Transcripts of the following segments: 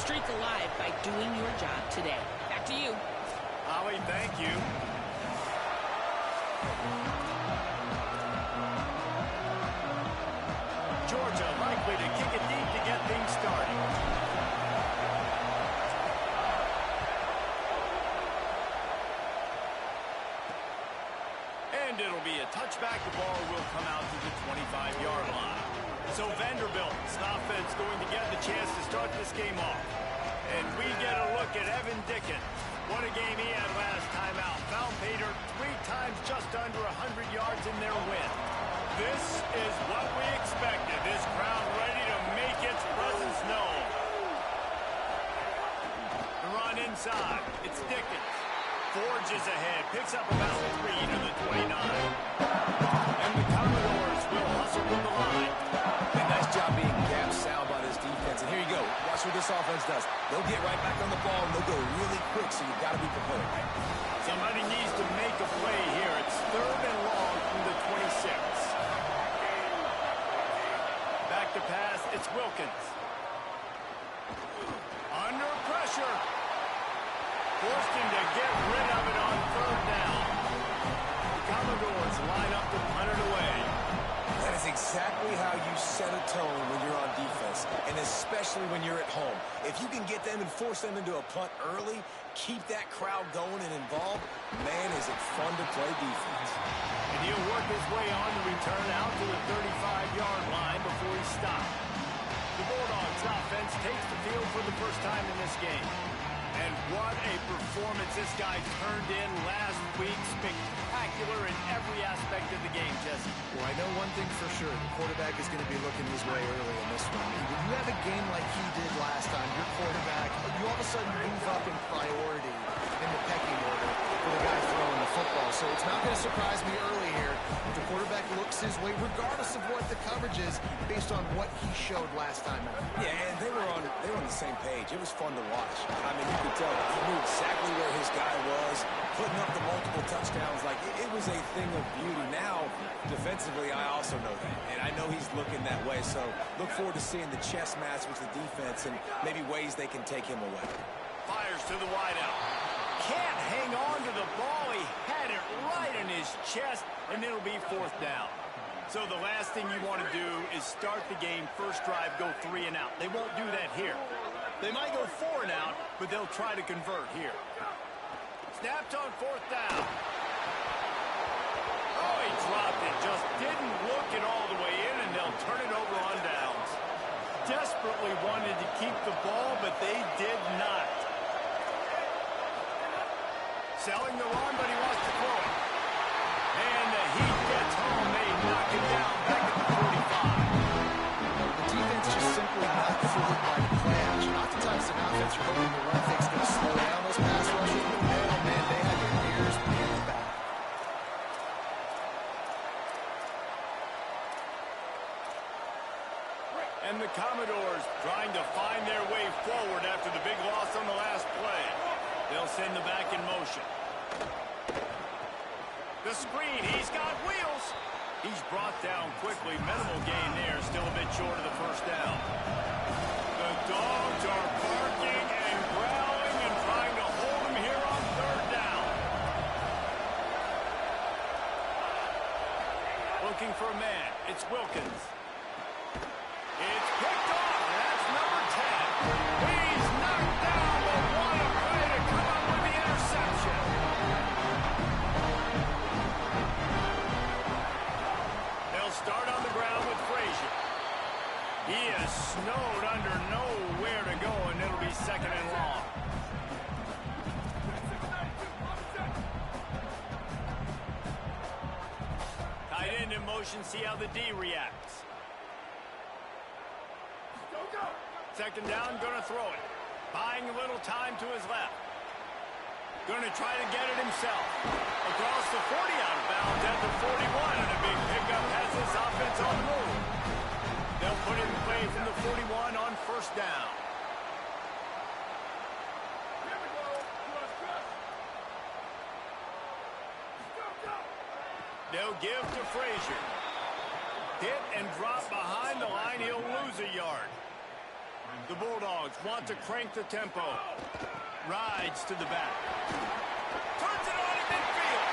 streak alive by doing your job today. Back to you. Holly, thank you. Georgia likely to kick it deep to get things started. And it'll be a touchback. The ball will come out to the 25-yard line. So Vanderbilt's offense going to get the chance to start this game off. And we get a look at Evan Dickens. What a game he had last time out. Found Pater 3 times just under 100 yards in their win. This is what we expected. This crowd ready to make its presence known. The run inside. It's Dickens. Forges ahead. Picks up about 3 to the 29. And the Commodores will hustle to the line. Nice job being gap sound by this defense. And here you go. Watch what this offense does. They'll get right back on the ball, and they'll go really quick, so you've got to be prepared. Somebody needs to make a play here. It's 3rd and long from the 26. Back to pass. It's Wilkins. Under pressure. Forced him to get rid of it on 3rd down. The Commodores line up to punt it away. That is exactly how you set a tone when you're on defense, and especially when you're at home. If you can get them and force them into a punt early, keep that crowd going and involved, man, is it fun to play defense. And he'll work his way on the return out to the 35-yard line before he stopped. The Bulldogs offense takes the field for the first time in this game. And what a performance this guy turned in last week. Spectacular in every aspect of the game, Jesse. Well, I know one thing for sure. The quarterback is going to be looking his way early in this one. When you have a game like he did last time, your quarterback, you all of a sudden move up in priority in the pecking order for the guy throwing the football. So it's not going to surprise me early here if the quarterback looks his way, regardless of what the coverage is, based on what he showed last time out. Yeah, and they were on the same page. It was fun to watch. I mean, you could tell he knew exactly where his guy was, putting up the multiple touchdowns. Like, it was a thing of beauty. Now, defensively, I also know that. And I know he's looking that way. So look forward to seeing the chess match with the defense and maybe ways they can take him away. Fires to the wideout. Can't hang on to the ball. He had it right in his chest, and it'll be 4th down. So the last thing you want to do is start the game, first drive, go 3 and out. They won't do that here. They might go 4 and out, but they'll try to convert here. Snapped on 4th down. Oh, he dropped it. Just didn't look it all the way in, and they'll turn it over on downs. Desperately wanted to keep the ball, but they did not. Selling the run, but he wants to throw it. And the heat gets home. They knock it down back at the 45. The defense just simply not fooled by the play action. Oftentimes the offense are hoping the run fake's going to slow down those pass rushes. But man, they had their ears peeled back. And the Commodores trying to find their way forward after the big loss on the last play. They'll send the back in motion. The screen, he's got wheels. He's brought down quickly. Minimal gain there, still a bit short of the first down. The Dogs are barking and growling and trying to hold him here on 3rd down. Looking for a man. It's Wilkins. It's picked off. That's number 10. He's knocked down, but what a play to come up with the interception. They'll start on the ground with Frazier. He is snowed under, nowhere to go, and it'll be 2nd and long. Tight end in motion, see how the D reacts. 2nd down, gonna throw it. Buying a little time to his left. Gonna try to get it himself. Across the 40, out of bounds at the 41, and a big pickup has this offense on the move. They'll put it in play from the 41 on 1st down. They'll give to Frazier. Hit and drop behind the line. He'll lose a yard. The Bulldogs want to crank the tempo. Rides to the back. Turns it on in midfield.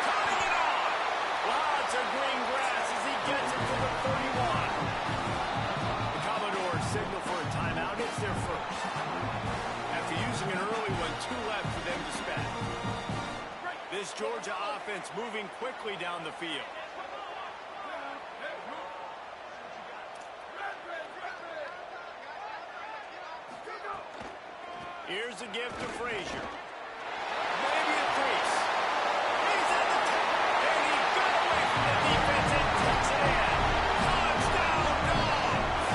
Turning it on. Lots of green grass as he gets it to the 31. The Commodores signal for a timeout. It's their first. After using an early one, 2 left for them to spend. This Georgia offense moving quickly down the field. Here's a gift to Frazier. Maybe a crease. He's at the top, and he got away from the defense and takes it in. Touchdown, Dogs!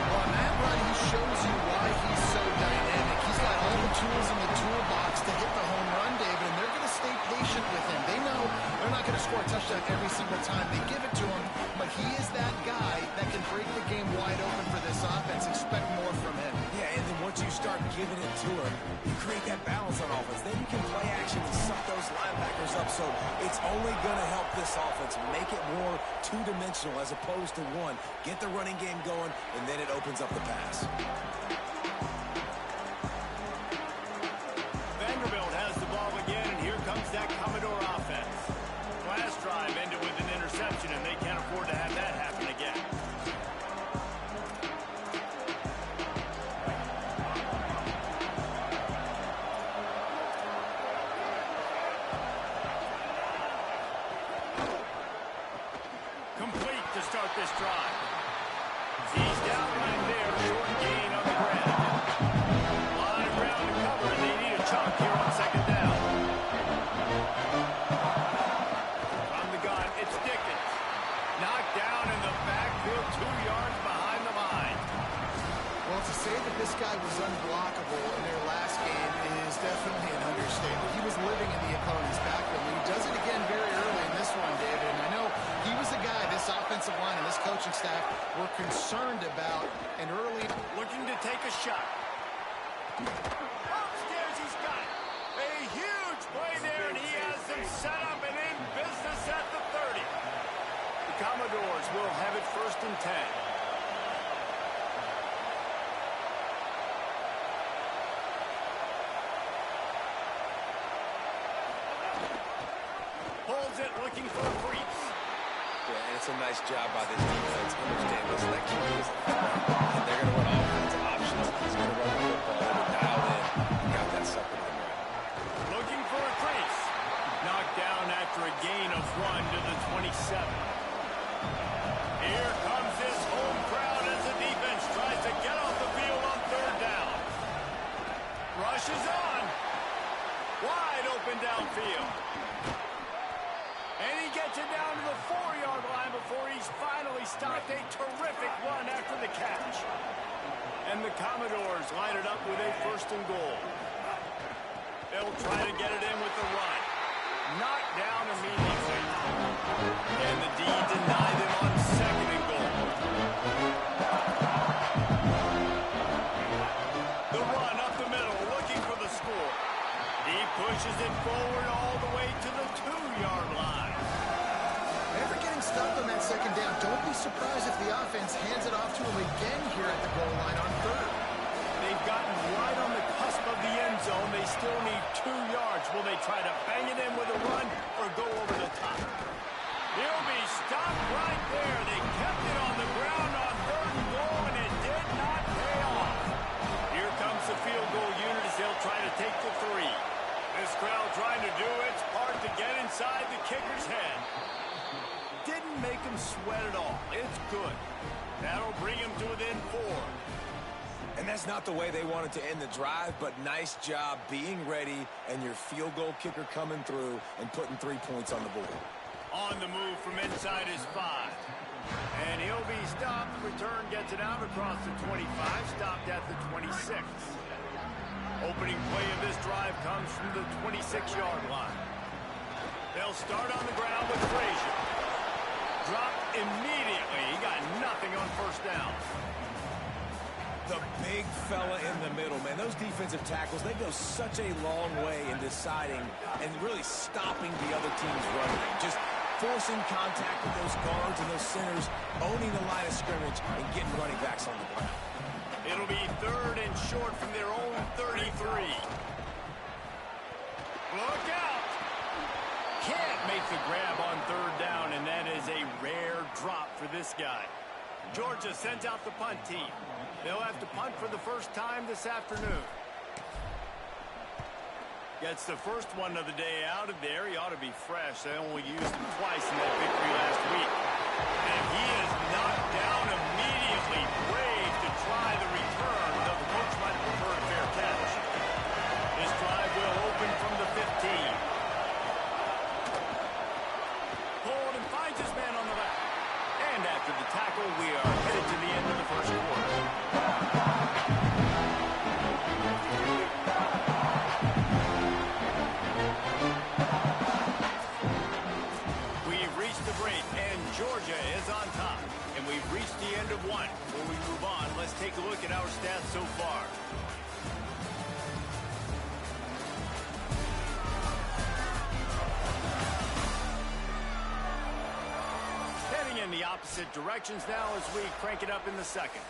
Well, on that run, he shows you why he's so dynamic. He's got all the tools in the toolbox to hit the home run, David, and they're going to stay patient with him. They know they're not going to score a touchdown every single time they give it to him, but he is that guy that can break the game wide open for this offense. Expect more from him. Yeah, and then once you start giving it to him, you create that balance on offense. Then you can play action and suck those linebackers up. So it's only going to help this offense make it more two-dimensional as opposed to one. Get the running game going, and then it opens up the pass. Vanderbilt has the ball again, and here comes that Commodore offense. Last drive ended with an interception, and they can't afford to have that happen again. Complete to start this drive. He's down right there, short gain on the ground. Line ground to cover, and they need a chunk here on second down. From the gun, it's Dickens. Knocked down in the backfield, 2 yards behind the line. Well, to say that this guy was unblockable in their last game is definitely an understatement. He was living in the opponent's backfield. He does it again very early in this one, David. And I know he was the guy this offensive line and this coaching staff were concerned about. And early, Looking to take a shot. Upstairs, he's got it. A huge play there, and he has them set up and in business at the 30. The Commodores will have it 1st and 10. Holds it, looking for a crease. Yeah, and it's a nice job by this defense. Understand this, that key is and they're going to run offensive options. He's going to run the football. They're dialed in. Got that sucker in there. Looking for a crease. Knocked down after a gain of 1 to the 27. Here comes this home crowd as the defense tries to get off the field on 3rd down. Rushes on. Wide open downfield. And he gets it down to the 4-yard line before he's finally stopped. A terrific run after the catch. And the Commodores line it up with a 1st and goal. They'll try to get it in with the run. Knocked down immediately. And the D denied him on 2nd and goal. The run up the middle, looking for the score. He pushes it forward all the way to the 2-yard line. After getting stopped on that 2nd down, don't be surprised if the offense hands it off to him again here at the goal line on 3rd. They've gotten right on the cusp of the end zone. They still need 2 yards. Will they try to bang it in with a run or go over the top? He'll be stopped right there. They kept it on the ground on 3rd and goal, and it did not pay off. Here comes the field goal unit as they'll try to take the 3. This crowd trying to do its part to get inside the kicker's head. Didn't make him sweat at all. It's good. That'll bring him to within 4. And that's not the way they wanted to end the drive, but nice job being ready and your field goal kicker coming through and putting 3 points on the board. On the move from inside his 5. And he'll be stopped. Return gets it out across the 25, stopped at the 26. Opening play of this drive comes from the 26-yard line. They'll start on the ground with Frazier. Dropped immediately. He got nothing on 1st down. The big fella in the middle, man. Those defensive tackles, they go such a long way in deciding and really stopping the other team's run game. Just forcing contact with those guards and those centers, owning the line of scrimmage and getting running backs on the ground. It'll be 3rd and short from their own 33. Look out! Can't make the grab on 3rd down, and that is a rare drop for this guy. Georgia sends out the punt team. They'll have to punt for the first time this afternoon. Gets the first one of the day out of there. He ought to be fresh. They only used him twice in that victory last week. And he is knocked down immediately. Brave to try the return, though the coach might prefer a fair catch. This drive will open from the 15. Pulled and finds his man on the left. And after the tackle, we are headed to the end of the first quarter. We've reached the break, and Georgia is on top. And we've reached the end of one. Before we move on, let's take a look at our stats so far. Heading in the opposite directions now as we crank it up in the second.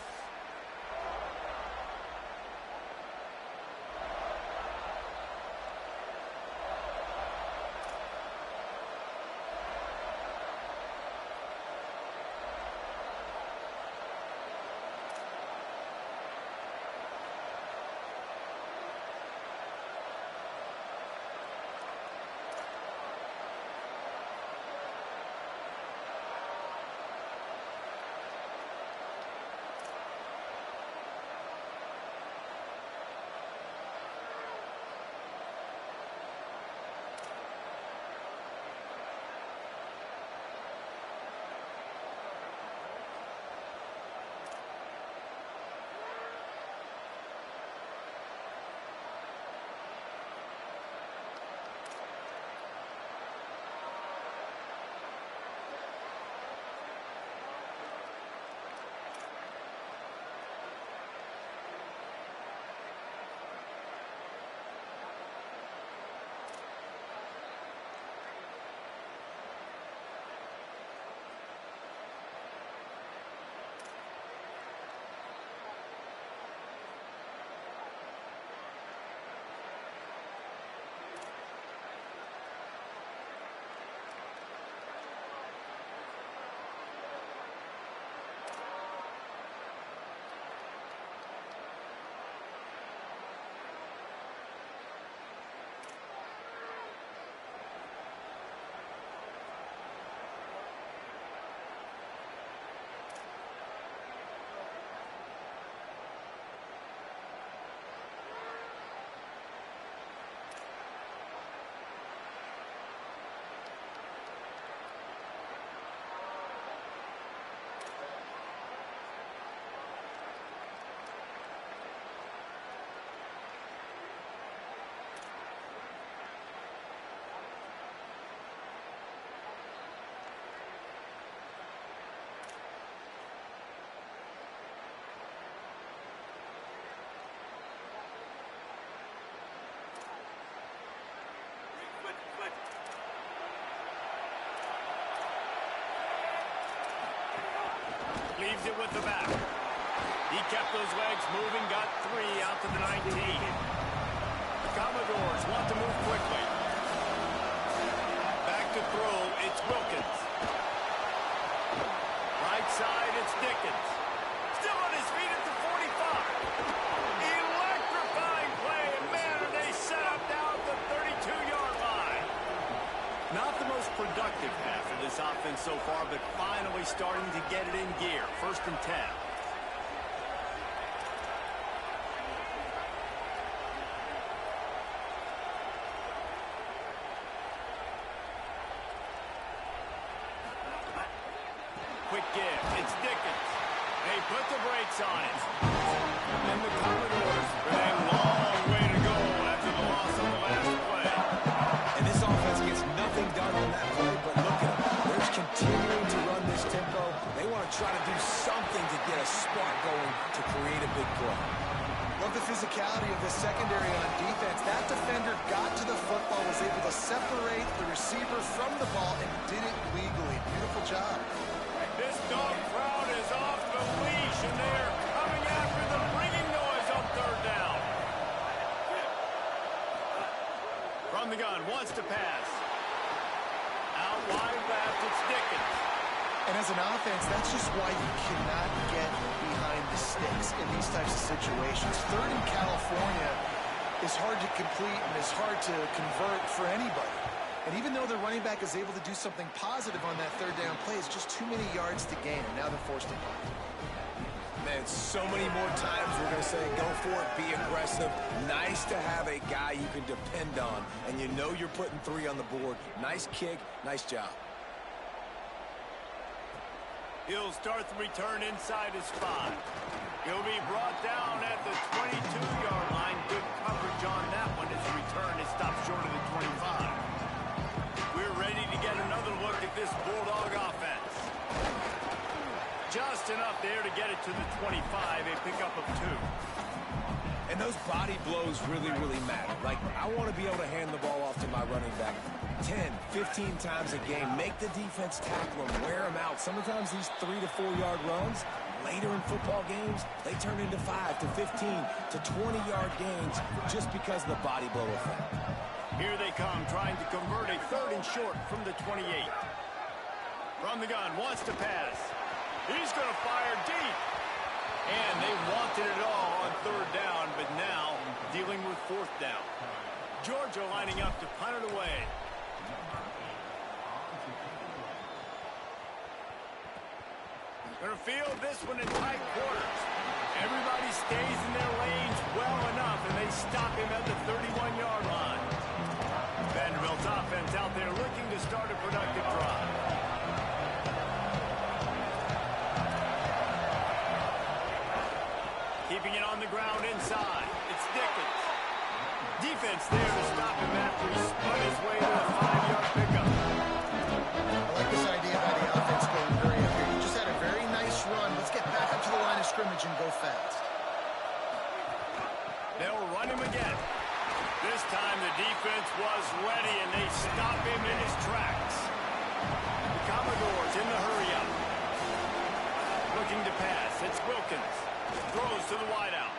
Leaves it with the back. He kept those legs moving, got 3 out to the 19. The Commodores want to move quickly. Back to throw, it's Wilkins. Right side, it's Dickens. Still on his feet at the 45. Electrifying play, and man, are they set up down at the 32-yard line. Not the most productive half of this offense so far, but finally starting to get it in gear. 1st and 10. Quick give. It's Dickens. They put the brakes on it. And the Commodores with a long way to go after the loss on the last play. And this offense gets nothing done on that play, but look at them. They're just continuing to run this tempo. They want to try to do something to get a spark going to create a big play. Love the physicality of the secondary on defense. That defender got to the football, was able to separate the receiver from the ball, and did it legally. Beautiful job. This dog crowd is off the leash, and they are coming after the bring From the gun, wants to pass. Out wide left, it's Dickens. And as an offense, that's just why you cannot get behind the sticks in these types of situations. Third in California is hard to complete and is hard to convert for anybody. And even though the running back is able to do something positive on that third down play, it's just too many yards to gain, and now they're forced to punt. Man, so many more times we're going to say, go for it, be aggressive. Nice to have a guy you can depend on, and you know you're putting 3 on the board. Nice kick, nice job. He'll start the return inside his 5. He'll be brought down at the 22-yard line. Good coverage on that one. His return is stopped short of the 25. We're ready to get another look at this Bulldog offense. Just enough there to get it to the 25, a pickup of 2. And those body blows really, really matter. Like, I want to be able to hand the ball off to my running back 10, 15 times a game. Make the defense tackle him, wear him out. Sometimes these 3 to 4 yard runs, later in football games, they turn into 5 to 15 to 20-yard gains just because of the body blow effect. Here they come, trying to convert a 3rd and short from the 28. From the gun, wants to pass. He's going to fire deep. And they wanted it all on 3rd down, but now dealing with 4th down. Georgia lining up to punt it away. Going to field this one in tight quarters. Everybody stays in their lanes well enough, and they stop him at the 31-yard line. Vanderbilt's offense out there looking to start a productive drive. Keeping it on the ground inside. It's Dickens. Defense there to stop him after he spun his way to a 5-yard pickup. I like this idea by the offense going very up here. You just had a very nice run. Let's get back up to the line of scrimmage and go fast. They'll run him again. This time the defense was ready, and they stop him in his tracks. The Commodores in the hurry-up. Looking to pass. It's Wilkins. Throws to the wideout.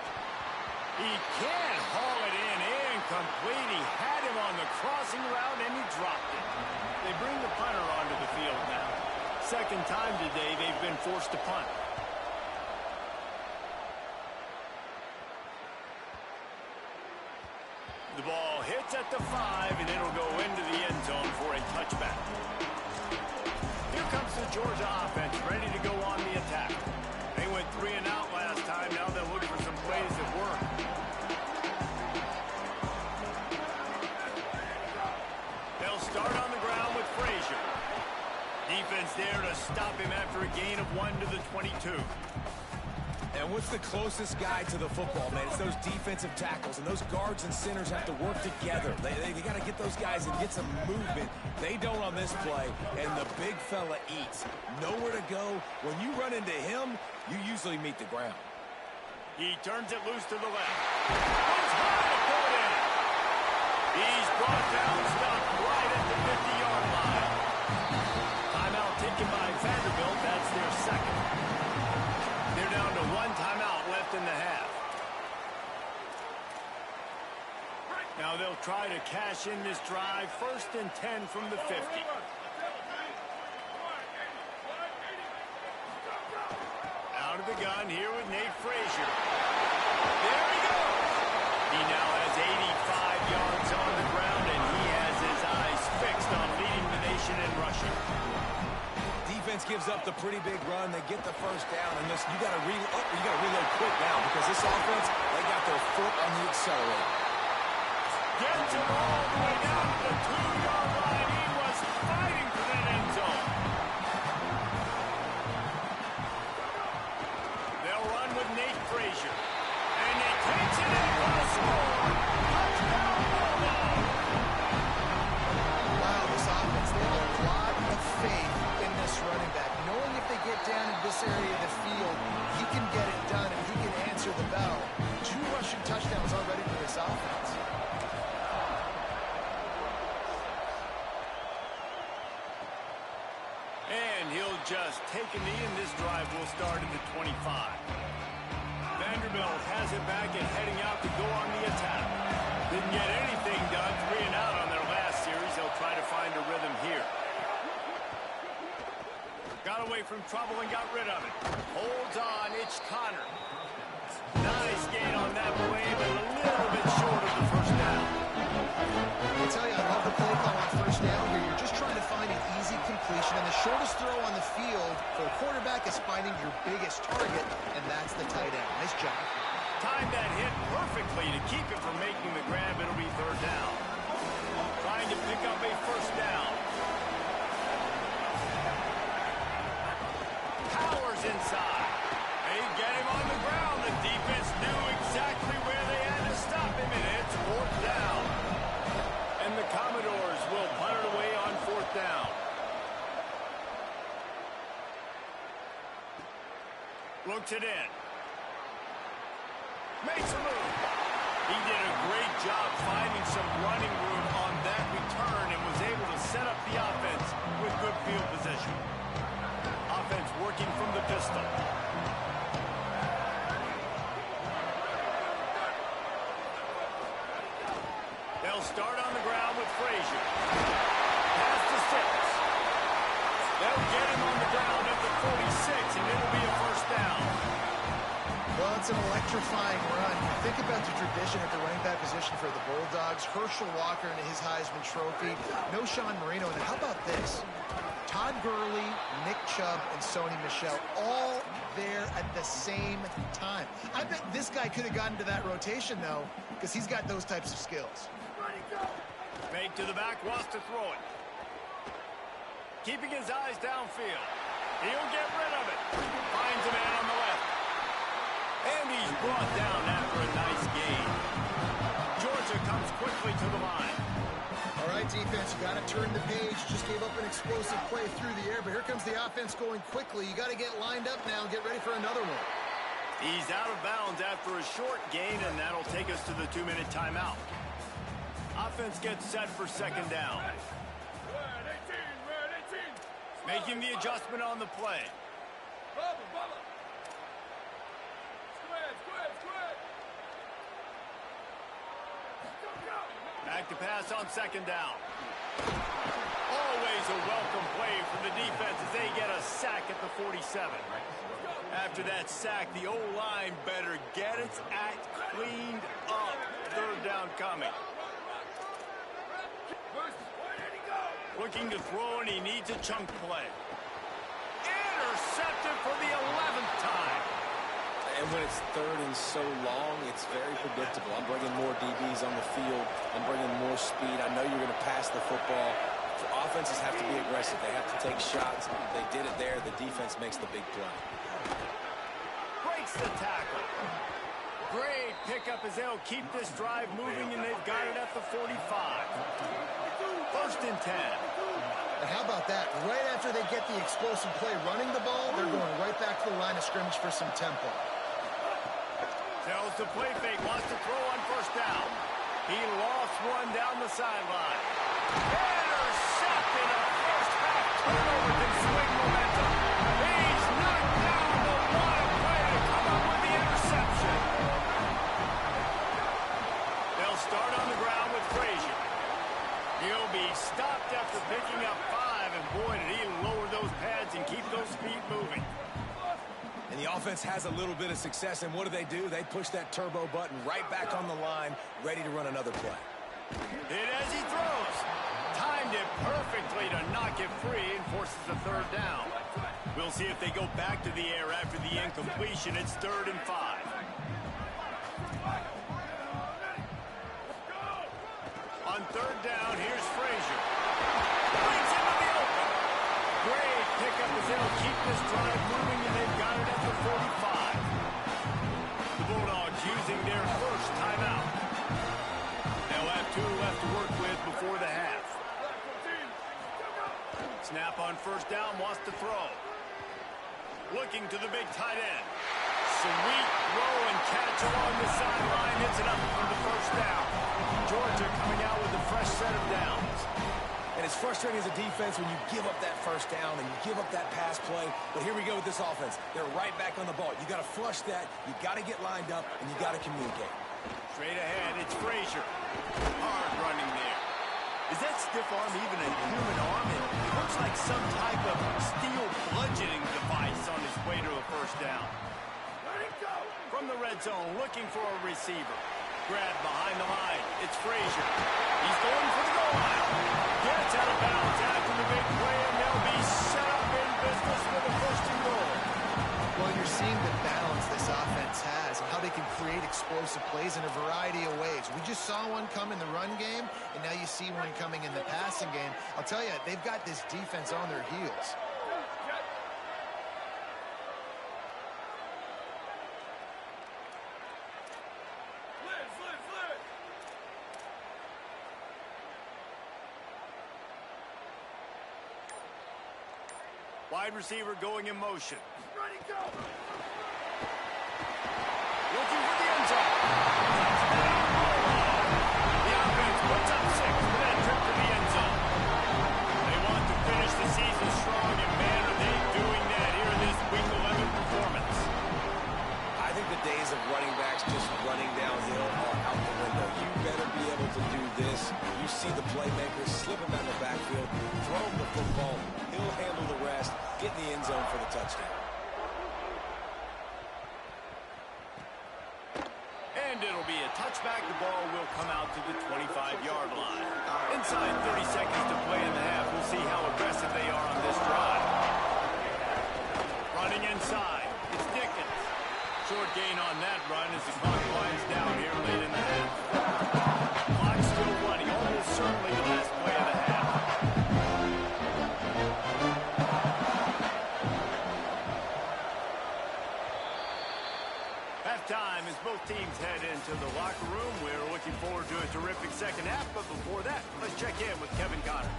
He can't haul it in. Incomplete. He had him on the crossing route, and he dropped it. They bring the punter onto the field now. Second time today they've been forced to punt. The ball hits at the 5, and it'll go into the end zone for a touchback. Here comes the Georgia offense, ready to go on the attack. They went 3 and out last time. Now they'll look for some plays that work. They'll start on the ground with Frazier. Defense there to stop him after a gain of 1 to the 22. And what's the closest guy to the football, man? It's those defensive tackles, and those guards and centers have to work together. They got to get those guys and get some movement. They don't on this play, and the big fella eats. Nowhere to go. When you run into him, you usually meet the ground. He turns it loose to the left. Runs high to pull it in. He's brought down, stopped right at the 50-yard line. Timeout taken by Vanderbilt. That's their second. They're down to 1 timeout left in the half. Now they'll try to cash in this drive. 1st and 10 from the 50. Out of the gun here with Nate Frazier. There he goes. He now has 85 yards on the ground, and he has his eyes fixed on leading the nation in rushing. Defense gives up the pretty big run. They get the 1st down, and listen, you got to reload quick now because this offense, they got their foot on the accelerator. Gets it all the way down to the 2-yard line. He was fighting for that end zone. They'll run with Nate Frazier. And he takes it in for the score. Touchdown, Bulldog. Wow, this offense, they have a lot of faith in this running back. Knowing if they get down in this area of the field, he can get it done and he can answer the bell. 2 rushing touchdowns already for this offense. And he'll just take a knee, and this drive will start at the 25. Vanderbilt has it back and heading out to go on the attack. Didn't get anything done, 3 and out on their from trouble and got rid of it. Holds on, it's Connor. Nice gain on that play, but a little bit short of the first down. I tell you, I love the play call on first down here. You're just trying to find an easy completion, and the shortest throw on the field for a quarterback is finding your biggest target, and that's the tight end. Nice job. Timed that hit perfectly to keep it from making the grab. It'll be third down. Trying to pick up a first down. Powers inside. They get him on the ground. The defense knew exactly where they had to stop him, and it's fourth down. And the Commodores will punt it away on fourth down. Looks it in. Makes a move. He did a great job finding some running room on that return and was able to set up the offense with good field position. Offense working from the pistol. They'll start on the ground with Frazier. Pass to 6. They'll get him on the ground at the 46, and it'll be a first down. Well, it's an electrifying run. You think about the tradition at the running back position for the Bulldogs. Herschel Walker and his Heisman Trophy. No Sean Marino. And how about this? Todd Gurley, Nick Chubb, and Sony Michel all there at the same time. I bet this guy could have gotten to that rotation, though, because he's got those types of skills. Fake to the back, wants to throw it. Keeping his eyes downfield. He'll get rid of it. Finds a man on the left. And he's brought down after a nice gain. Georgia comes quickly to the line. All right, defense, you got to turn the page. Just gave up an explosive play through the air, but here comes the offense going quickly. You got to get lined up now and get ready for another one. He's out of bounds after a short gain, and that'll take us to the 2-minute timeout. Offense gets set for second down. Making the adjustment on the play. Back to pass on second down. Always a welcome play for the defense as they get a sack at the 47. After that sack, the O-line better get its act cleaned up. Third down coming. Looking to throw, and he needs a chunk play. Intercepted for the 11th time. And when it's third and so long, it's very predictable. I'm bringing more DBs on the field. I'm bringing more speed. I know you're going to pass the football. Offenses have to be aggressive. They have to take shots. They did it there. The defense makes the big play. Breaks the tackle. Great pickup as they'll keep this drive moving, and they've got it at the 45. First and 10. And how about that? Right after they get the explosive play running the ball, they're going right back to the line of scrimmage for some tempo. Tells the play fake, wants to throw on first down. He lost one down the sideline. Intercepted, a first half turnover can swing momentum. He's knocked down, but what a play to come up with the interception. They'll start on the ground with Frazier. He'll be stopped after picking up 5, and boy, did he lower those pads and keep those feet moving. And the offense has a little bit of success, and what do? They push that turbo button right back on the line, ready to run another play. Hit as he throws. Timed it perfectly to knock it free and forces a third down. We'll see if they go back to the air after the incompletion. It's 3rd and 5. On 3rd down, here's Frazier. Brings into the open. Great pickup as they'll keep this drive moving, and they've got it at the 45. The Bulldogs using their first timeout. They'll have 2 left to work with before the half. Snap on first down, wants to throw. Looking to the big tight end. Sweet throw and catch along the sideline. Hits it up for the first down. Georgia coming out with a fresh set of downs. And it's frustrating as a defense when you give up that first down and you give up that pass play. But here we go with this offense. They're right back on the ball. You got to flush that. You got to get lined up, and you got to communicate. Straight ahead, it's Frazier. Hard running there. Is that stiff arm even a human arm? It looks like some type of steel bludgeoning device on his way to a first down. From the red zone, looking for a receiver. Grab behind the line. It's Frazier. He's going for the goal line. Gets out of bounds after the big play, and they'll be set up in business with a first and goal. Well, you're seeing the balance this offense has and how they can create explosive plays in a variety of ways. We just saw one come in the run game, and now you see one coming in the passing game. I'll tell you, they've got this defense on their heels. Wide receiver going in motion. Ready, go! Looking for the end zone. The offense puts up 6 for that trip to the end zone. They want to finish the season strong, and man, are they doing that here in this Week 11 performance. I think the days of running backs just running downhill are out the window. You better be able to do this. You see the playmakers slip him out of the backfield, throw him the football. He'll handle the rest, get in the end zone for the touchdown. And it'll be a touchback. The ball will come out to the 25-yard line. Inside 30 seconds to play in the half. We'll see how aggressive they are on this drive. Running inside. It's Dickens. Short gain on that run as the clock winds down here late in the half. Clock still running. Almost certainly the last play of the half. Halftime as both teams head into the locker room. We're looking forward to a terrific second half, but before that, let's check in with Kevin Connor.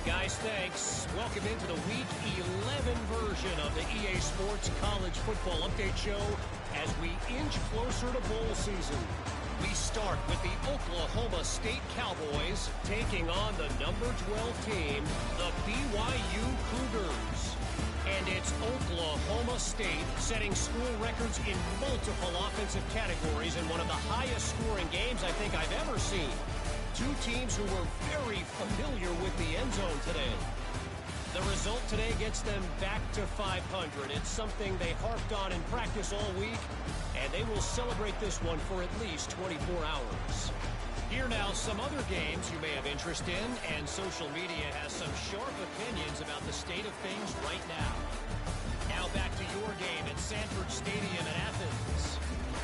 Guys, thanks. Welcome into the Week 11 version of the EA Sports College Football Update Show as we inch closer to bowl season. We start with the Oklahoma State Cowboys taking on the number 12 team, the BYU Cougars. And it's Oklahoma State setting school records in multiple offensive categories in one of the highest scoring games I think I've ever seen. Two teams who were very familiar with the end zone today. The result today gets them back to 500. It's something they harped on in practice all week, and they will celebrate this one for at least 24 hours. Here now, some other games you may have interest in, and social media has some sharp opinions about the state of things right now. Now back to your game at Sanford Stadium in Athens.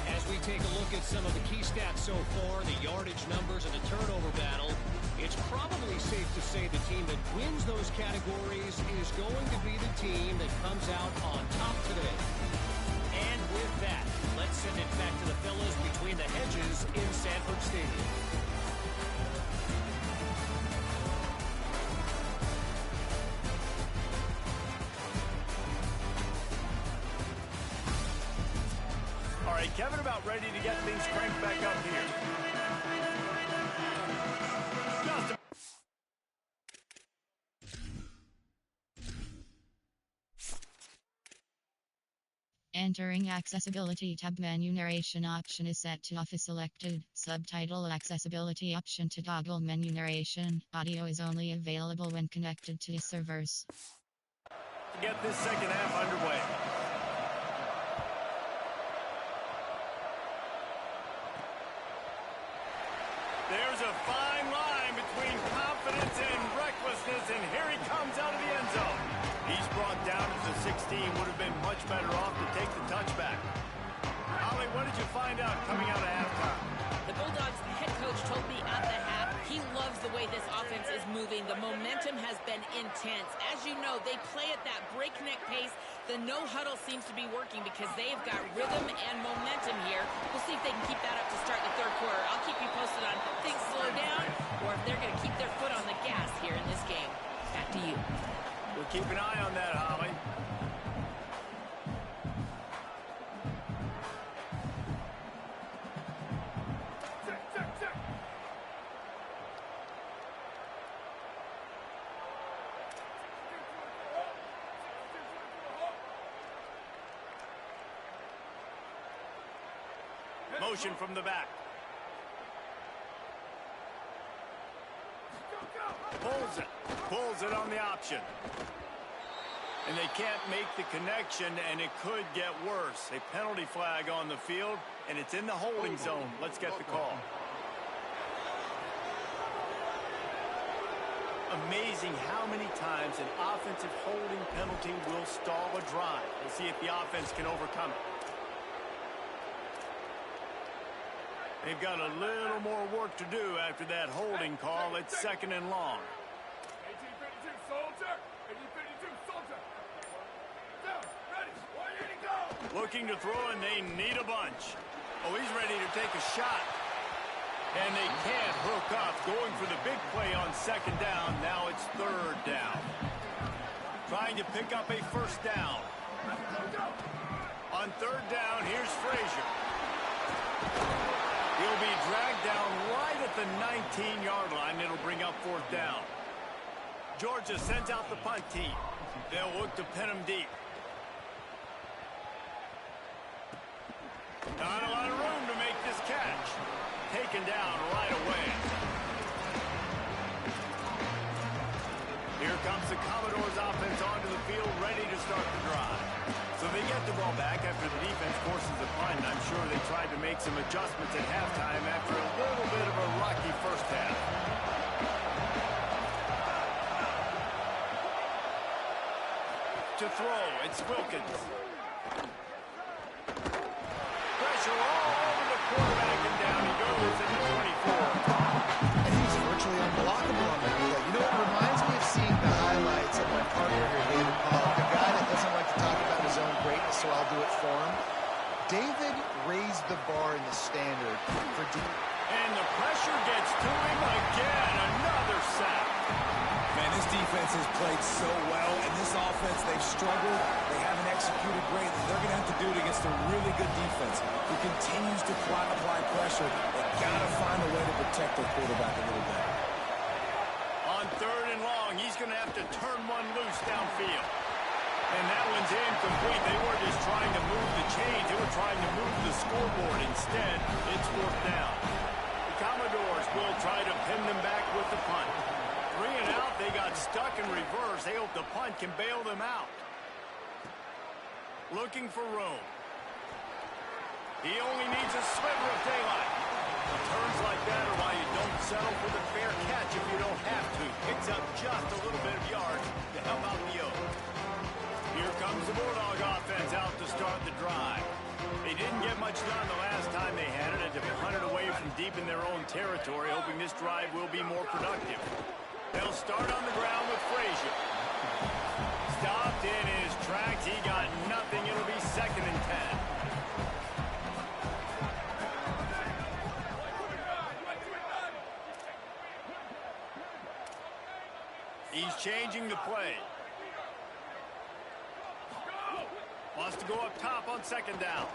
As we take a look at some of the key stats so far, the yardage numbers and the turnover battle, it's probably safe to say the team that wins those categories is going to be the team that comes out on top today. And with that, let's send it back to the fellas between the hedges in Sanford Stadium. All right, Kevin, about ready to get things cranked back up here. Just Entering Accessibility tab, menu narration option is set to off is selected. Subtitle accessibility option to toggle menu narration. Audio is only available when connected to servers. get this second half underway. There's a fine line between confidence and recklessness, and here he comes out of the end zone. He's brought down to the 16, would have been much better off to take the touchback. Holly, what did you find out coming out of halftime? The Bulldogs head coach told me at the half he loves the way this offense is moving. The momentum has been intense. As you know, they play at that breakneck pace. The no-huddle seems to be working because they've got rhythm and momentum here. We'll see if they can keep that up to start the third quarter. I'll keep you posted on if things slow down or if they're going to keep their foot on the gas here in this game. Back to you. We'll keep an eye on that, Holly. Motion from the back. throws it. Pulls it on the option. And they can't make the connection, and it could get worse. A penalty flag on the field, and it's in the holding zone. Let's get the call. Amazing how many times an offensive holding penalty will stall a drive. We'll see if the offense can overcome it. They've got a little more work to do after that holding call. It's 2nd and long. 1852 soldier. 1852 soldier. Down, ready, 180 go. Looking to throw, and they need a bunch. Oh, he's ready to take a shot. And they can't hook up. Going for the big play on 2nd down. Now it's 3rd down. Trying to pick up a 1st down. On 3rd down, here's Frazier. He'll be dragged down right at the 19-yard line. It'll bring up 4th down. Georgia sends out the punt team. They'll look to pin him deep. Not a lot of room to make this catch. Taken down right away. Here comes the Commodores offense onto the field, ready to start the drive. So they get the ball back after the defense forces a punt. I'm sure they tried to make some adjustments at halftime after a little bit of a rocky first half. To throw, it's Wilkins. Pressure all over the quarterback, and down he goes at the 24. And he's virtually unblockable on that play. You know, it reminds me of seeing the highlights of my partner here, David Paul, the guy that doesn't like to talk about his own greatness, so I'll do it for him. David raised the bar in the standard for deep. And the pressure gets to him again. Another sack. Man, this defense has played so well, and this offense, they've struggled. They haven't executed great. They're going to have to do it against a really good defense who continues to apply pressure. They've got to find a way to protect their quarterback a little bit. On 3rd and long, he's going to have to turn one loose downfield. And that one's incomplete. They were just trying to move the chains. They were trying to move the scoreboard. Instead, it's 4th down. The Commodores will try to pin them back with the punt. 3 and out, they got stuck in reverse. They hope the punt can bail them out. Looking for room. He only needs a sliver of daylight. Turns like that are why you don't settle for the fair catch if you don't have to. Picks up just a little bit of yards to help out the O. Here comes the Bulldog offense out to start the drive. They didn't get much done the last time they had it, and to punt it away from deep in their own territory, hoping this drive will be more productive. They'll start on the ground with Frazier. Stopped in his tracks. He got nothing. It'll be 2nd and 10. He's changing the play. Wants to go up top on 2nd down.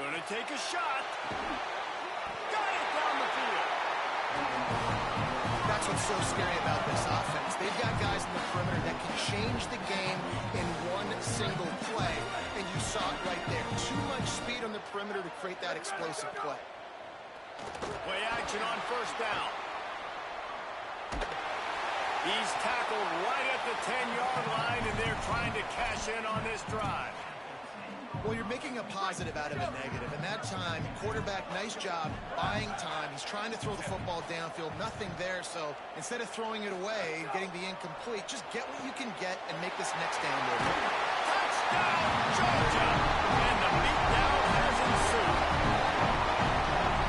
Gonna take a shot. Got it down the field. That's what's so scary about this offense. They've got guys in the perimeter that can change the game in one single play. And you saw it right there. Too much speed on the perimeter to create that explosive play. Play action on 1st down. He's tackled right at the 10-yard line, and they're trying to cash in on this drive. Well, you're making a positive out of a negative. And that time, quarterback, nice job, buying time. He's trying to throw the football downfield. Nothing there. So instead of throwing it away and getting the incomplete, just get what you can get and make this next down work. Touchdown, Georgia! And the beatdown has ensued.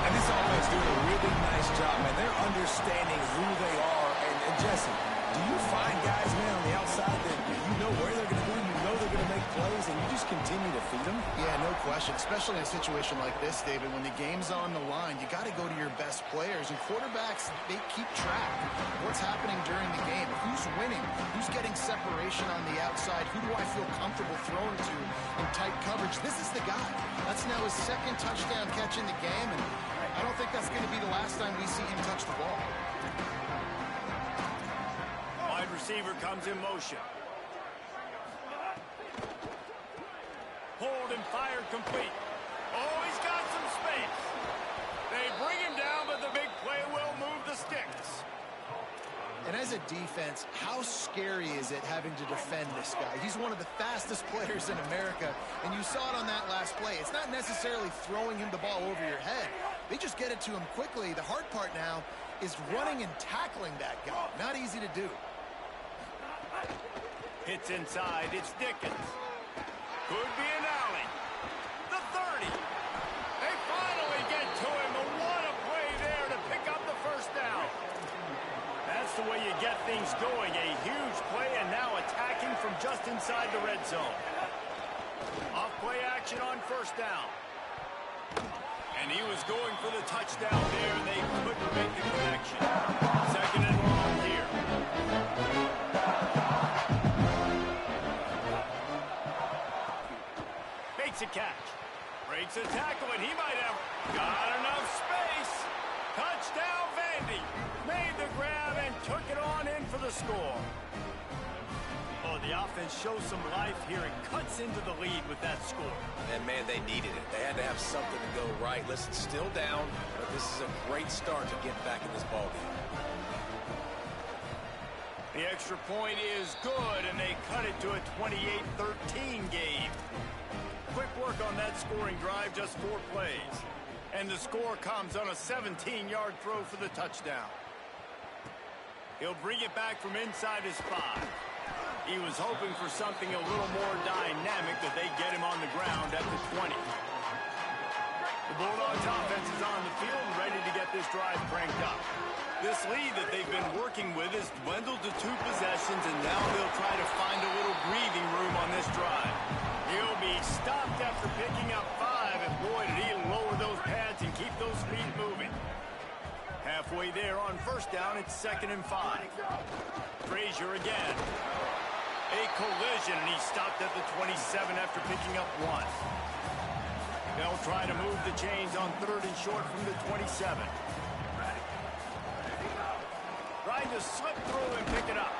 And this offense doing a really nice job, man. They're understanding who they are. And Jesse, do you find guys, man, on the outside that you know where they're going to be, you know they're going to make plays, and you just continue to feed them? Yeah, no question, especially in a situation like this, David, when the game's on the line, you got to go to your best players, and quarterbacks, they keep track of what's happening during the game. Who's winning? Who's getting separation on the outside? Who do I feel comfortable throwing to in tight coverage? This is the guy. That's now his 2nd touchdown catch in the game, and I don't think that's going to be the last time we see him touch the ball. Wide receiver comes in motion. Hold and fire complete. Oh, he's got some space. They bring him down, but the big play will move the sticks. And as a defense, how scary is it having to defend this guy? He's one of the fastest players in America, and you saw it on that last play. It's not necessarily throwing him the ball over your head. They just get it to him quickly. The hard part now is running and tackling that guy. Not easy to do. Hits inside. It's Dickens. Could be an alley. The 30. They finally get to him. And what a play there to pick up the first down. That's the way you get things going. A huge play and now attacking from just inside the red zone. Off play action on first down. And he was going for the touchdown there, and they couldn't make the connection. Second and long here. Makes a catch. Breaks a tackle, and he might have got enough space. Touchdown, Vandy. Made the grab and took it on in for the score. Oh, the offense shows some life here and cuts into the lead with that score. And, man, they needed it. They had to have something to go right. Listen, still down, but this is a great start to get back in this ballgame. The extra point is good, and they cut it to a 28-13 game. Quick work on that scoring drive, just 4 plays. And the score comes on a 17-yard throw for the touchdown. He'll bring it back from inside his 5. He was hoping for something a little more dynamic, that they get him on the ground at the 20. The Bulldogs offense is on the field and ready to get this drive cranked up. This lead that they've been working with has dwindled to 2 possessions, and now they'll try to find a little breathing room on this drive. He'll be stopped after picking up 5, and boy, did he lower those pads and keep those feet moving. Halfway there on first down, it's 2nd and 5. Frazier again. A collision, and he stopped at the 27 after picking up 1. They'll try to move the chains on 3rd and short from the 27. Trying to slip through and pick it up.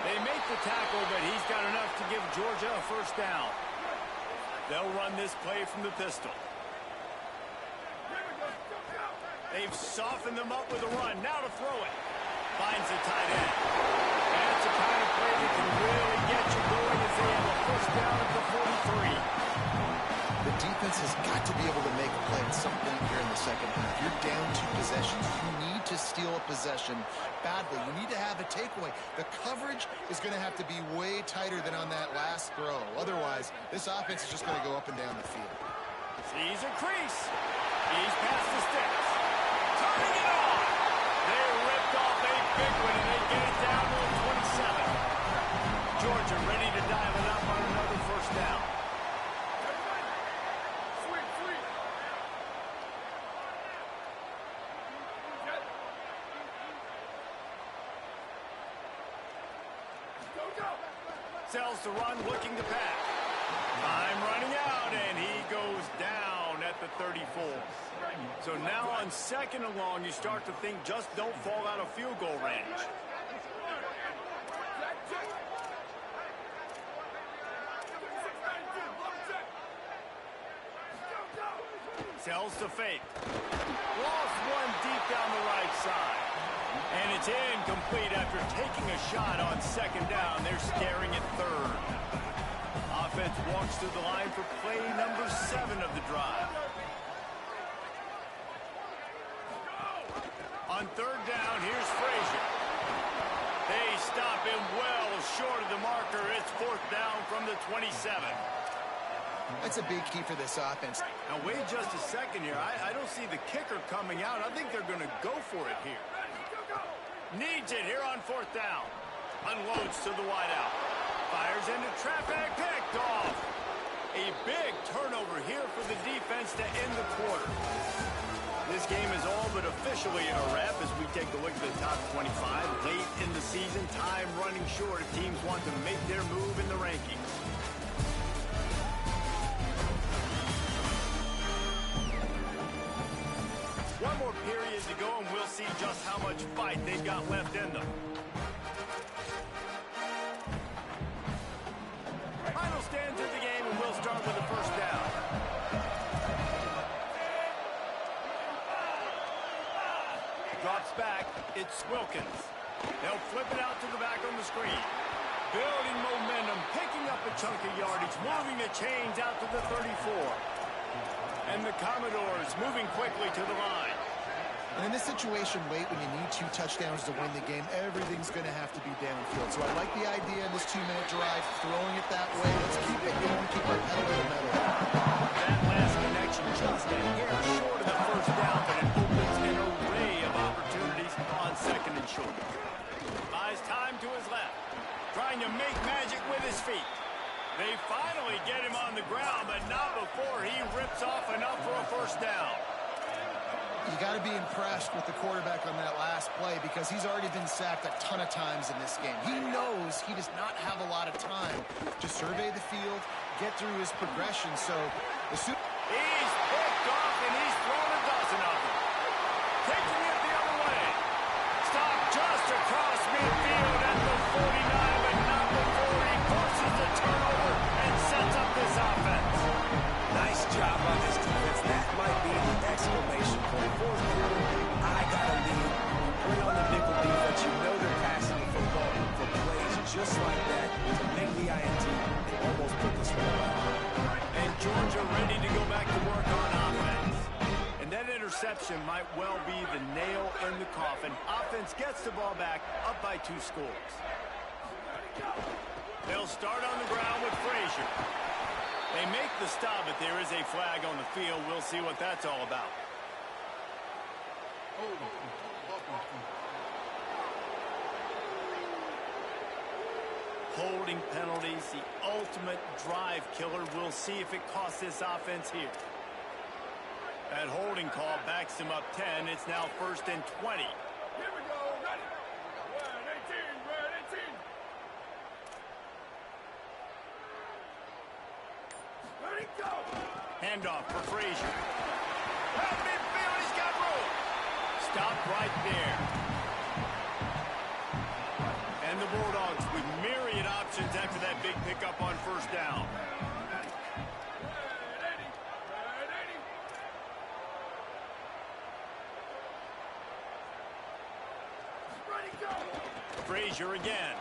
They make the tackle, but he's got enough to give Georgia a first down. They'll run this play from the pistol. They've softened them up with a run. Now to throw it. Finds the tight end. That's the kind of play that can really get you going as they have a first down at the 43. The defense has got to be able to make a play at some point here in the second half. You're down 2 possessions. You need to steal a possession badly. You need to have a takeaway. The coverage is going to have to be way tighter than on that last throw. Otherwise, this offense is just going to go up and down the field. Sees a crease. He's past the sticks. Turning it on. They ripped off a big one, and they get it down to the 27. Georgia ready to dial it up on another first down. Sells the run, looking to pass. Time running out, and he goes down at the 34. So now on 2nd and long, you start to think just don't fall out of field goal range. Sells to fake. Lost one deep down the right side. And it's incomplete after taking a shot on 2nd down. They're staring at 3rd. Offense walks through the line for play number 7 of the drive. On 3rd down, here's Frazier. They stop him well short of the marker. It's 4th down from the 27. That's a big key for this offense. Now, wait just a second here. I don't see the kicker coming out. I think they're going to go for it here. Needs it here on 4th down. Unloads to the wideout. Fires into traffic. Picked off. A big turnover here for the defense to end the quarter. This game is all but officially a wrap as we take a look at the top 25. Late in the season, time running short if teams want to make their move in the rankings. One more period to go, and we'll see just how much fight they've got left in them. Final stands of the game, and we'll start with the first down. Drops back. It's Wilkins. They'll flip it out to the back on the screen. Building momentum, picking up a chunk of yardage, moving the chains out to the 34. And the Commodores moving quickly to the line. And in this situation, late when you need 2 touchdowns to win the game, everything's going to have to be downfield. So I like the idea in this 2-minute drive, throwing it that way. Let's keep it going, keep our pedal to the metal. That last connection just a hair short of the first down, but it opens an array of opportunities on second and short. Buys time to his left, trying to make magic with his feet. They finally get him on the ground, but not before he rips off enough for a first down. You got to be impressed with the quarterback on that last play because he's already been sacked a ton of times in this game. He knows he does not have a lot of time to survey the field, get through his progression. So he's picked off and he's thrown a dozen of them. Taking it the other way. Stopped just across midfield at the 49, but not before he forces the turnover and sets up this offense. Nice job on this defense. That might be the exclamation point. Fourth quarter, I got a lead. You bring on the nickel defense, you know they're passing the football for plays just like that to make the INT and almost put this one away. And Georgia ready to go back to work on offense. And that interception might well be the nail in the coffin. Offense gets the ball back, up by 2 scores. They'll start on the ground with Frazier. They make the stop, but there is a flag on the field. We'll see what that's all about. Holding penalties, the ultimate drive killer. We'll see if it costs this offense here. That holding call backs him up 10. It's now 1st and 20. Here we go. Ready. Red 18. Red 18. Ready, go. Handoff for Frazier. Out midfield, he's got room. Stop right there. And the Bulldogs with myriad options after that big pickup on first down. Red 80. Red 80. Ready, go. Frazier again.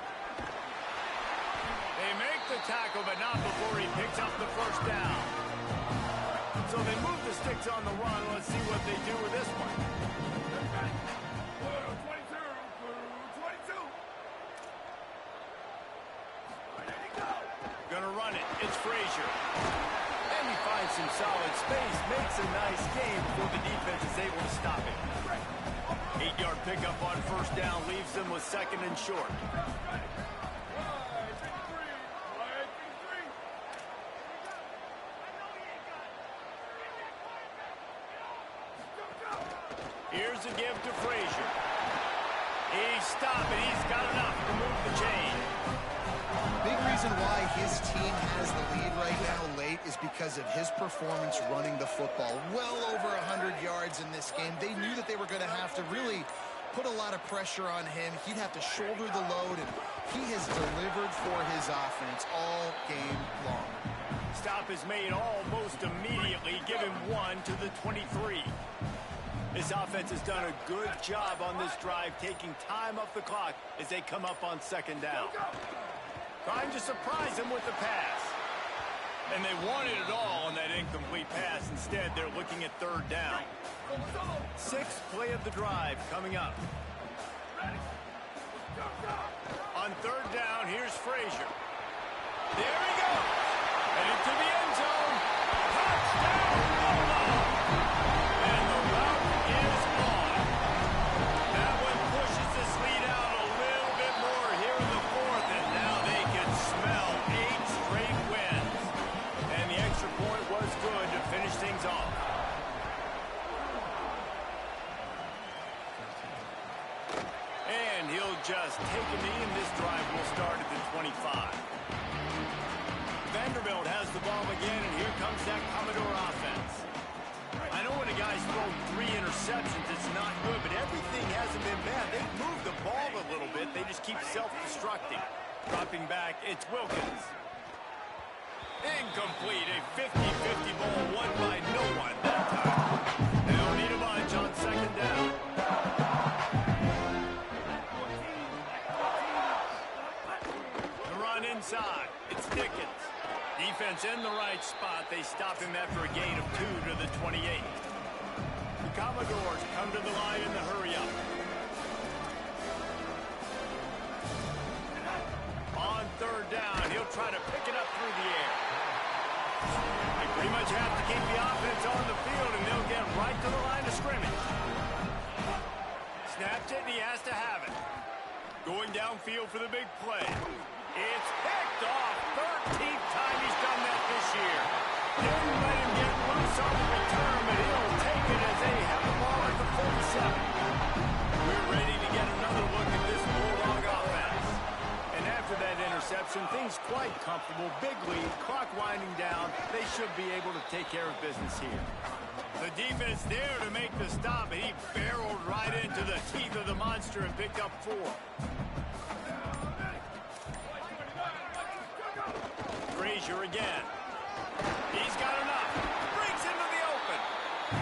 They make the tackle, but not before he picks up the first down. So they move the sticks on the run. Let's see what they do with this one. Blue 22. Blue 22. Ready, go. Gonna run it. It's Frazier. And he finds some solid space. Makes a nice game before the defense is able to stop it. 8-yard pickup on first down leaves them with second and short. Here's a give to Frazier. He's stopping. He's got enough to move the chain. Big reason why his team has the lead right now late is because of his performance running the football. Well over 100 yards in this game. They knew that they were going to have to really put a lot of pressure on him. He'd have to shoulder the load, and he has delivered for his offense all game long. Stop is made almost immediately. Give him 1 to the 23. This offense has done a good job on this drive, taking time off the clock as they come up on second down. Trying to surprise him with the pass. And they wanted it all on that incomplete pass. Instead, they're looking at third down. 6th play of the drive coming up. On third down, here's Frazier. There he goes. Headed to the end zone. Touchdown, Bulldogs! And the route is on. That one pushes this lead out a little bit more here in the 4th, and now they can smell 8 straight wins. And the extra point was good to finish things off. And he'll just take a knee, and this drive will start at the 25. Vanderbilt has the ball again, and here comes that Commodore offense. I know when a guy's thrown 3 interceptions, it's not good, but everything hasn't been bad. They've moved the ball a little bit. They just keep self-destructing. Dropping back, it's Wilkins. Incomplete, a 50-50 ball won by no one that time. They don't need a bunch on second down. Dickens. Defense in the right spot. They stop him after a gain of 2 to the 28. The Commodores come to the line in the hurry-up. On third down, he'll try to pick it up through the air. They pretty much have to keep the offense on the field, and they'll get right to the line of scrimmage. Snaps it, and he has to have it. Going downfield for the big play. It's picked off. 13th time he's done that this year. Didn't let him get loose on the return, but he'll take it as they have the ball at the 47. We're ready to get another look at this Bulldog offense. And after that interception, things quite comfortable. Big lead, clock winding down. They should be able to take care of business here. The defense there to make the stop, and he barreled right into the teeth of the monster and picked up 4. Frazier again. He's got enough. Breaks into the open.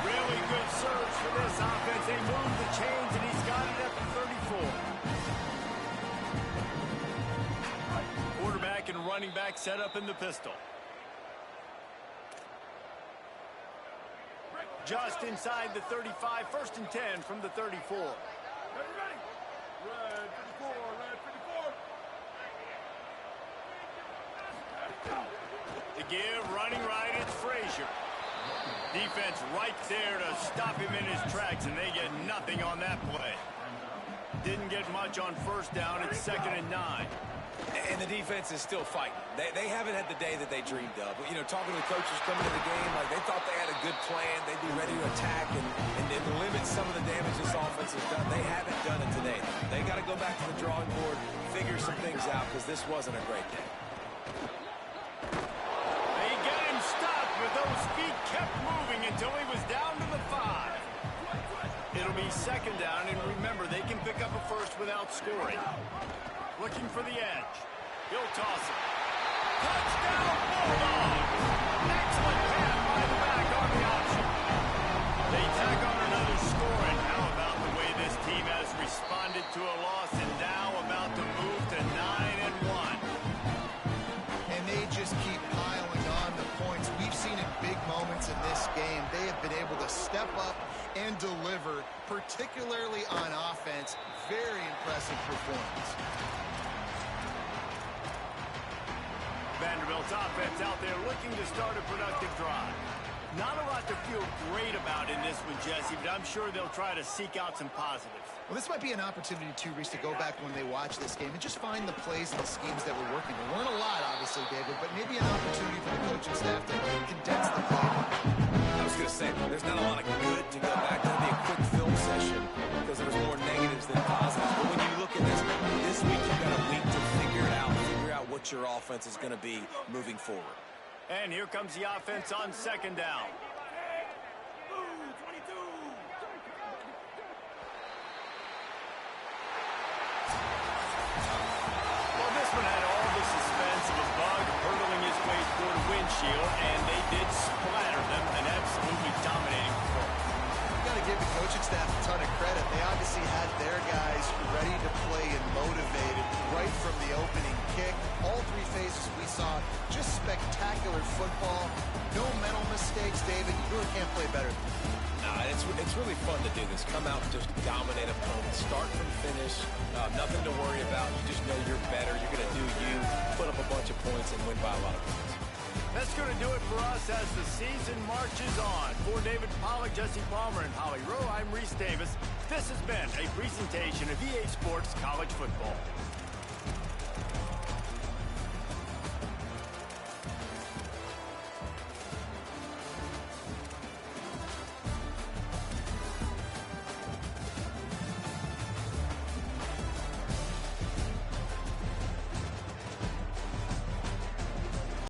Really good surge for this offense. They move the chains, and he's got it at the 34. Quarterback and running back set up in the pistol. Just inside the 35, 1st and 10 from the 34. Ready, ready. Red 54, red 54. To give, running right, it's Frazier. Defense right there to stop him in his tracks, and they get nothing on that play. Didn't get much on 1st down. It's 2nd and 9. And the defense is still fighting. They haven't had the day that they dreamed of. You know, talking to the coaches coming to the game, like they thought they had a good plan. They'd be ready to attack and limit some of the damage this offense has done. They haven't done it today. They got to go back to the drawing board, figure some things out, because this wasn't a great day. They get him stopped, but those feet kept moving until he was down to the 5. It'll be 2nd down, and remember, they can pick up a first without scoring. Looking for the edge. He'll toss it. Touchdown, Bulldogs! Excellent pass by the back on the option. They tack on another score, and how about the way this team has responded to a loss and now about to move to 9-1. And they just keep piling on the points. We've seen in big moments in this game, they have been able to step up and deliver, particularly on offense. Very impressive performance. Vanderbilt's offense out there looking to start a productive drive. Not a lot to feel great about in this one, Jesse, but I'm sure they'll try to seek out some positives. Well, this might be an opportunity, too, Reese, to go back when they watch this game and just find the plays and the schemes that were working. There weren't a lot, obviously, David, but maybe an opportunity for the coaching staff to condense the playbook. I was going to say, there's not a lot of good to go back. That'll be a quick film session because there's more negatives than positives. But when you look at this week, you've got a week to figure it out. Figure out what your offense is going to be moving forward. And here comes the offense on 2nd down. Well, this one had all the suspense of a bug hurtling his way toward a windshield, and they did splatter them, an absolutely dominating performance. You've got to give the coaching staff a ton of credit. They obviously had their guys ready to play and motivated right from the opening kick. All 3 phases we saw just spectacular football. No mental mistakes, David. You really can't play better than that. Nah, it's really fun to do this. Come out and just dominate opponents. Start from finish. Nothing to worry about. You just know you're better. You're going to do you, put up a bunch of points, and win by a lot of points. That's going to do it for us as the season marches on. For David Pollack, Jesse Palmer, and Holly Rowe, I'm Reese Davis. This has been a presentation of EA Sports College Football.